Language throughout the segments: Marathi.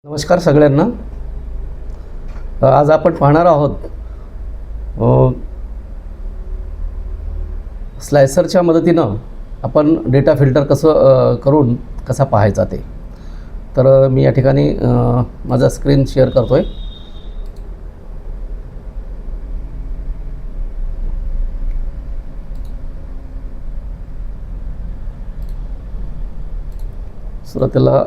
नमस्कार सगळ्यांना. आज आपण पाहणार आहोत स्लायसरच्या मदतीनं आपण डेटा फिल्टर कसं करून कसा पाहायचा ते. तर मी या ठिकाणी माझा स्क्रीन शेअर करतोय. सुरुवातीला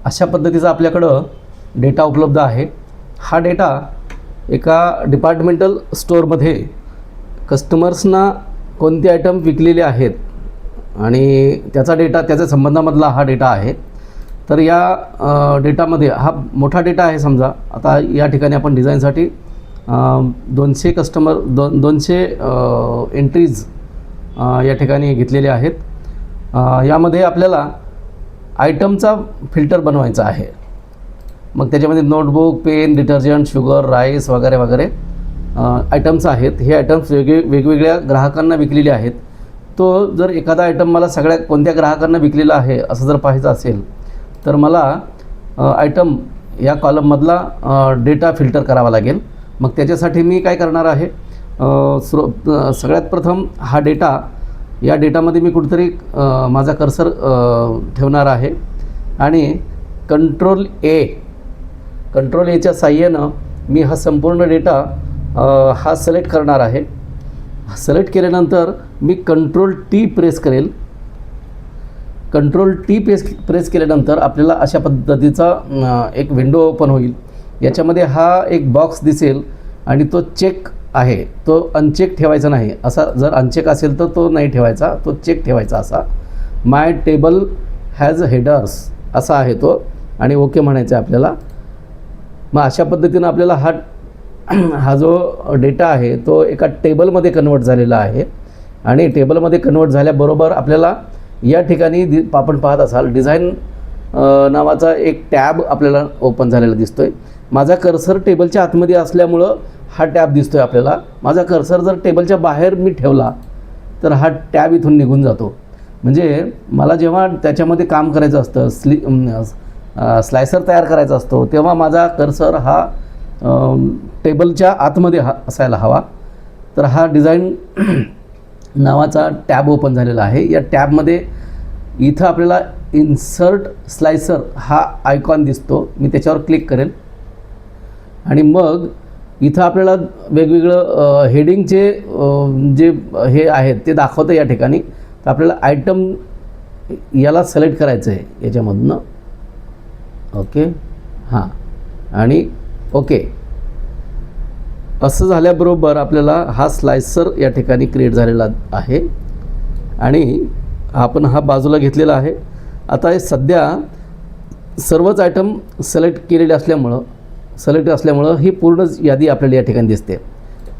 अशा पद्धतीचा आपल्याकडं डेटा उपलब्ध आहे. हा डेटा एका डिपार्टमेंटल स्टोअरमध्ये कस्टमर्सना कोणते आयटम विकलेले आहेत आणि त्याचा डेटा त्याच्या संबंधामधला हा डेटा आहे. तर या डेटामध्ये हा मोठा डेटा आहे. समजा आता या ठिकाणी आपण डिझाईनसाठी 200 कस्टमर 200 एंट्रीज या ठिकाणी घेतलेले आहेत. यामध्ये आपल्याला आयटमचा फिल्टर बनवायचा आहे. मग त्याच्यामध्ये notebook, pen, detergent, sugar, rice वगैरे वगैरे आयटम्स आहेत. हे आयटम्स वेगवेगळ्या ग्राहकांना विकलेले आहेत. तो जर एखादा आयटम मला सगळ्या कोणत्या ग्राहकांना विकलेला आहे असं जर पाहायचं असेल तर मला आयटम या कॉलममधला डेटा फिल्टर करावा लागेल. मग त्याच्यासाठी मी काय करणार आहे, सगळ्यात प्रथम हा डेटा या डेटामध्ये मी कुठेतरी माझा कर्सर ठेवणार आहे आणि कंट्रोल एच्या साहाय्यानं मी हा संपूर्ण डेटा हा सिलेक्ट करणार आहे. सिलेक्ट केल्यानंतर मी कंट्रोल टी प्रेस करेल. कंट्रोल टी प्रेस केल्यानंतर आपल्याला अशा पद्धतीचा एक विंडो ओपन होईल. याच्यामध्ये हा एक बॉक्स दिसेल आणि तो चेक आहे, तो अनचेक ठेवायचा नाही. असा जर अनचेक असेल तर तो नाही ठेवायचा, तो चेक ठेवायचा. असा माय टेबल हॅज हेडर्स असा आहे तो आणि ओके म्हणायचं आहे आपल्याला. मग अशा पद्धतीनं आपल्याला हा जो डेटा आहे तो एका टेबलमध्ये कन्वर्ट झालेला आहे. आणि टेबलमध्ये कन्वर्ट झाल्याबरोबर आपल्याला या ठिकाणी आपण पाहत असाल डिझाईन नावाचा एक टॅब आपल्याला ओपन झालेला दिसतो आहे. माझा कर्सर टेबलच्या आतमध्ये असल्यामुळं हा टॅब दिसतो आहे आपल्याला. माझा कर्सर जर टेबलच्या बाहेर मी ठेवला तर हा टॅब इथून निघून जातो. म्हणजे मला जेव्हा त्याच्यामध्ये काम करायचं असतं, स्लायसर तयार करायचा असतो, तेव्हा माझा कर्सर हा टेबलच्या आतमध्ये असायला हवा. तर हा डिझाईन नावाचा टॅब ओपन झालेला आहे. या टॅबमध्ये इथं आपल्याला इन्सर्ट स्लायसर हा आयकॉन दिसतो. मी त्याच्यावर क्लिक करेल आणि मग इथं आपल्याला वेगवेगळं हेडिंगचे जे हे आहेत ते दाखवतं या ठिकाणी. तर आपल्याला आयटम याला सिलेक्ट करायचं आहे याच्यामधनं. ओके, हां, आणि ओके असं झाल्याबरोबर आपल्याला हा स्लायसर या ठिकाणी क्रिएट झालेला आहे आणि आपण हा बाजूला घेतलेला आहे. आता हे सध्या सर्वच आयटम सिलेक्ट असल्यामुळं ही पूर्ण यादी आपल्याला या ठिकाणी दिसते.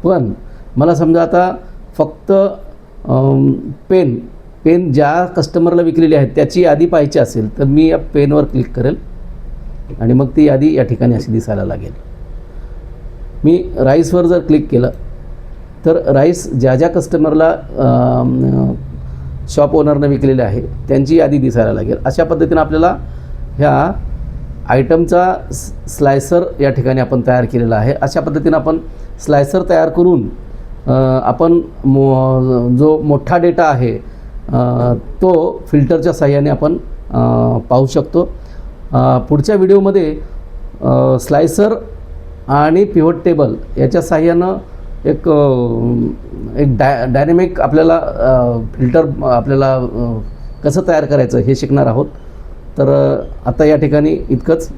पण मला समजा आता फक्त पेन ज्या कस्टमरला विकलेली आहेत त्याची यादी पाहायची असेल तर मी या पेनवर क्लिक करेल आणि मग ती यादी या ठिकाणी अशी दिसायला लागेल. मी राईसवर जर क्लिक केलं तर राईस ज्या कस्टमरला शॉप ओनरनं विकलेले आहे त्यांची यादी दिसायला लागेल. अशा पद्धतीनं आपल्याला ह्या आयटमचा स्लायसर या ठिकाणी आपण तयार केलेला आहे. अशा पद्धतीनं आपण स्लायसर तयार करून आपण जो मोठा डेटा आहे तो फिल्टरच्या साहाय्याने आपण पाहू शकतो. पुढच्या व्हिडिओमध्ये स्लायसर आणि पिव्होट टेबल याच्या साहाय्यानं एक डायनॅमिक आपल्याला फिल्टर आपल्याला कसं तयार करायचं हे शिकणार आहोत. तर आता या ठिकाणी इतकंच.